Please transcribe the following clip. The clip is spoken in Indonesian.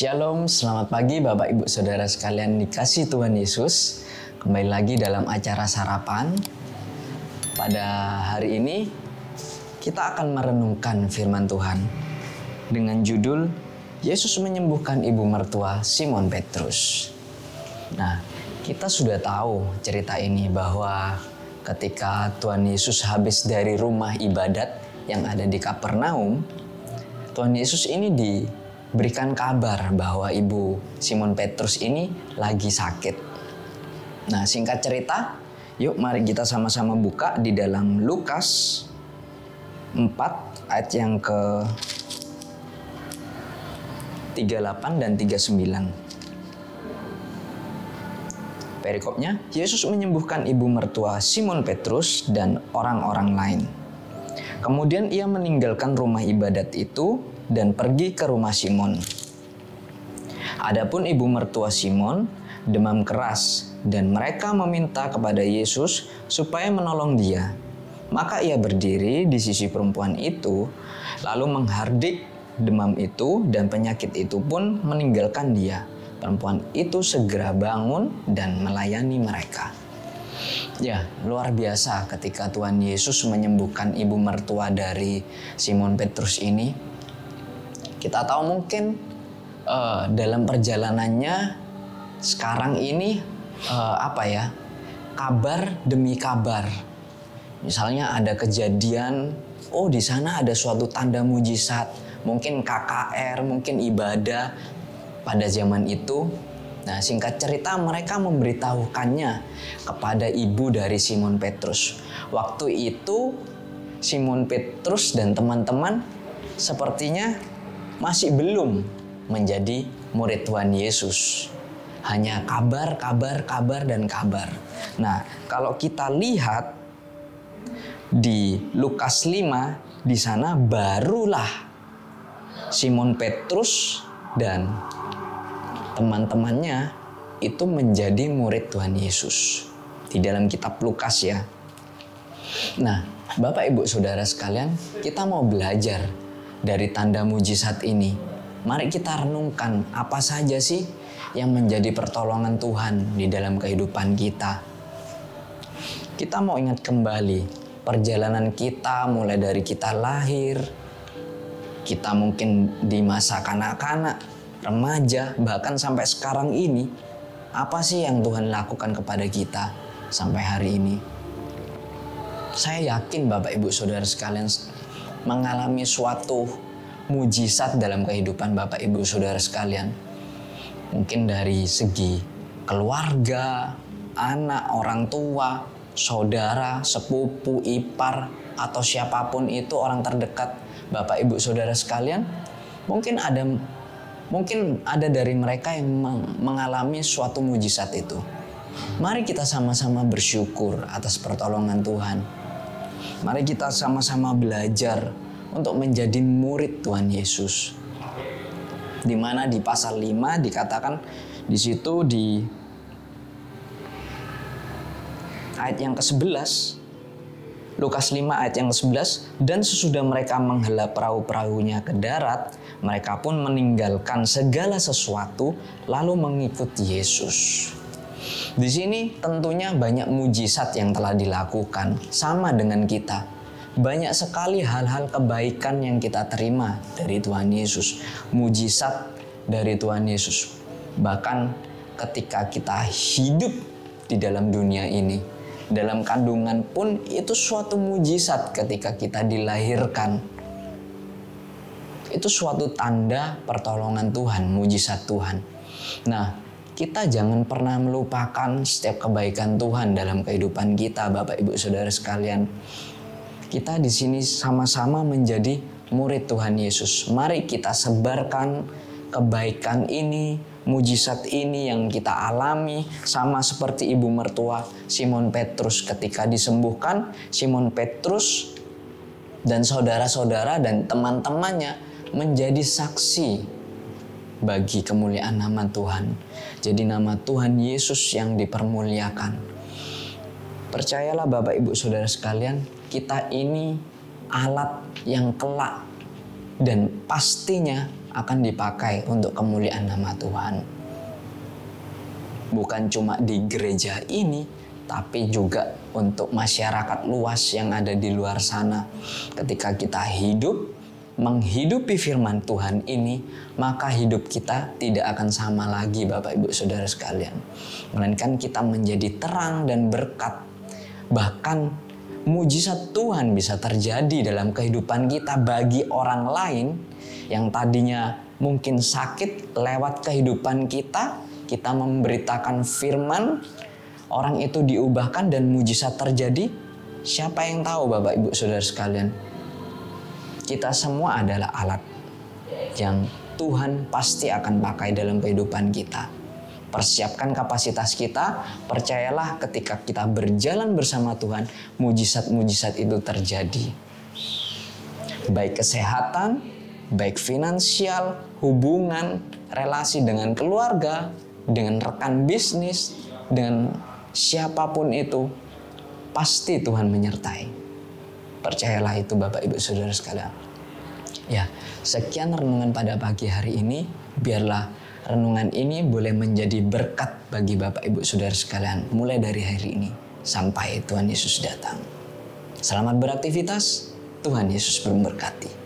Shalom, selamat pagi Bapak Ibu Saudara sekalian dikasihi Tuhan Yesus. Kembali lagi dalam acara sarapan. Pada hari ini kita akan merenungkan firman Tuhan dengan judul Yesus menyembuhkan ibu mertua Simon Petrus. Nah, kita sudah tahu cerita ini bahwa ketika Tuhan Yesus habis dari rumah ibadat yang ada di Kapernaum, Tuhan Yesus ini diberikan kabar bahwa ibu Simon Petrus ini lagi sakit. Nah, singkat cerita, yuk mari kita sama-sama buka di dalam Lukas 4 ayat yang ke 38 dan 39. Perikopnya, Yesus menyembuhkan ibu mertua Simon Petrus dan orang-orang lain. Kemudian ia meninggalkan rumah ibadat itu dan pergi ke rumah Simon. Adapun ibu mertua Simon demam keras dan mereka meminta kepada Yesus supaya menolong dia. Maka ia berdiri di sisi perempuan itu lalu menghardik demam itu dan penyakit itu pun meninggalkan dia. Perempuan itu segera bangun dan melayani mereka. Ya, luar biasa ketika Tuhan Yesus menyembuhkan ibu mertua dari Simon Petrus ini. Kita tahu mungkin dalam perjalanannya sekarang ini kabar demi kabar. Misalnya ada kejadian, di sana ada suatu tanda mujizat, mungkin KKR, mungkin ibadah pada zaman itu. Nah, singkat cerita mereka memberitahukannya kepada ibu dari Simon Petrus. Waktu itu Simon Petrus dan teman-teman sepertinya masih belum menjadi murid Tuhan Yesus. Hanya kabar, dan kabar. Nah, kalau kita lihat di Lukas 5, di sana barulah Simon Petrus dan teman-temannya itu menjadi murid Tuhan Yesus. Di dalam kitab Lukas ya. Nah, Bapak Ibu Saudara sekalian, kita mau belajar dari tanda mujizat ini. Mari kita renungkan apa saja sih yang menjadi pertolongan Tuhan di dalam kehidupan kita. Kita mau ingat kembali perjalanan kita mulai dari kita lahir. Kita mungkin di masa kanak-kanak, remaja, bahkan sampai sekarang ini. Apa sih yang Tuhan lakukan kepada kita sampai hari ini? Saya yakin Bapak Ibu Saudara sekalian mengalami suatu mujizat dalam kehidupan Bapak Ibu Saudara sekalian. Mungkin dari segi keluarga, anak, orang tua, saudara, sepupu, ipar, atau siapapun itu orang terdekat Bapak Ibu Saudara sekalian. Mungkin ada dari mereka yang mengalami suatu mujizat itu. Mari kita sama-sama bersyukur atas pertolongan Tuhan. Mari kita sama-sama belajar untuk menjadi murid Tuhan Yesus. Di mana di pasal 5 dikatakan di situ di ayat yang ke-11, Lukas 5 ayat yang ke-11, dan sesudah mereka menghela perahu-perahunya ke darat, mereka pun meninggalkan segala sesuatu lalu mengikut Yesus. Di sini tentunya banyak mujizat yang telah dilakukan, sama dengan kita. Banyak sekali hal-hal kebaikan yang kita terima dari Tuhan Yesus. Mujizat dari Tuhan Yesus. Bahkan ketika kita hidup di dalam dunia ini, dalam kandungan pun itu suatu mujizat ketika kita dilahirkan. Itu suatu tanda pertolongan Tuhan, mujizat Tuhan. Nah, kita jangan pernah melupakan setiap kebaikan Tuhan dalam kehidupan kita, Bapak Ibu Saudara sekalian. Kita di sini sama-sama menjadi murid Tuhan Yesus. Mari kita sebarkan kebaikan ini, mujizat ini yang kita alami, sama seperti ibu mertua Simon Petrus ketika disembuhkan. Simon Petrus dan saudara-saudara dan teman-temannya menjadi saksi bagi kemuliaan nama Tuhan. Jadi nama Tuhan Yesus yang dipermuliakan. Percayalah Bapak Ibu Saudara sekalian, kita ini alat yang kelak dan pastinya akan dipakai untuk kemuliaan nama Tuhan. Bukan cuma di gereja ini, tapi juga untuk masyarakat luas yang ada di luar sana. Ketika kita menghidupi firman Tuhan ini, maka hidup kita tidak akan sama lagi Bapak Ibu Saudara sekalian. Melainkan kita menjadi terang dan berkat. Bahkan mujizat Tuhan bisa terjadi dalam kehidupan kita bagi orang lain yang tadinya mungkin sakit. Lewat kehidupan kita memberitakan firman, orang itu diubahkan dan mujizat terjadi. Siapa yang tahu Bapak Ibu Saudara sekalian? Kita semua adalah alat yang Tuhan pasti akan pakai dalam kehidupan kita. Persiapkan kapasitas kita, percayalah ketika kita berjalan bersama Tuhan, mujizat-mujizat itu terjadi. Baik kesehatan, baik finansial, hubungan, relasi dengan keluarga, dengan rekan bisnis, dengan siapapun itu, pasti Tuhan menyertai. Percayalah itu Bapak Ibu Saudara sekalian. Ya, sekian renungan pada pagi hari ini. Biarlah renungan ini boleh menjadi berkat bagi Bapak Ibu Saudara sekalian mulai dari hari ini sampai Tuhan Yesus datang. Selamat beraktivitas, Tuhan Yesus memberkati.